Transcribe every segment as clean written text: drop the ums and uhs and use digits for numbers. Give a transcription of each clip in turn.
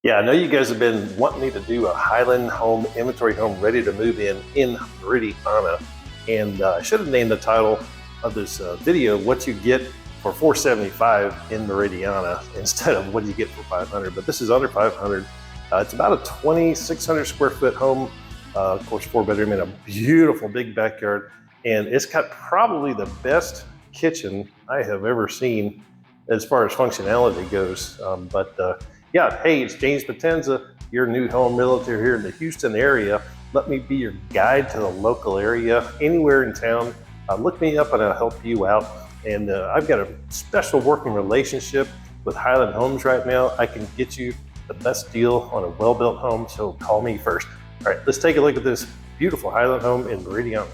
Yeah, I know you guys have been wanting me to do a Highland home inventory home ready to move in Meridiana, and I should have named the title of this video "What You Get for 475 in Meridiana" instead of "What You Get for 500." But this is under 500. It's about a 2,600 square foot home, of course, 4 bedroom in a beautiful big backyard, and it's got probably the best kitchen I have ever seen as far as functionality goes. Yeah, hey, it's James Potenza, your new home realtor here in the Houston area. Let me be your guide to the local area, anywhere in town. Look me up and I'll help you out. And I've got a special working relationship with Highland Homes right now. I can get you the best deal on a well-built home, so call me first. All right, let's take a look at this beautiful Highland home in Meridiana.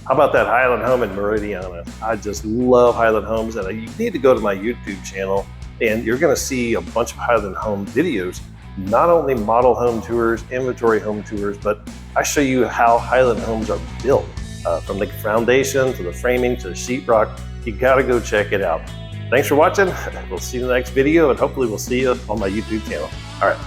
How about that Highland home in Meridiana? I just love Highland homes, and you need to go to my YouTube channel and you're gonna see a bunch of Highland home videos, not only model home tours, inventory home tours, but I show you how Highland homes are built, from the foundation to the framing to the sheetrock. You gotta go check it out. Thanks for watching. We'll see you in the next video, and hopefully we'll see you on my YouTube channel. All right.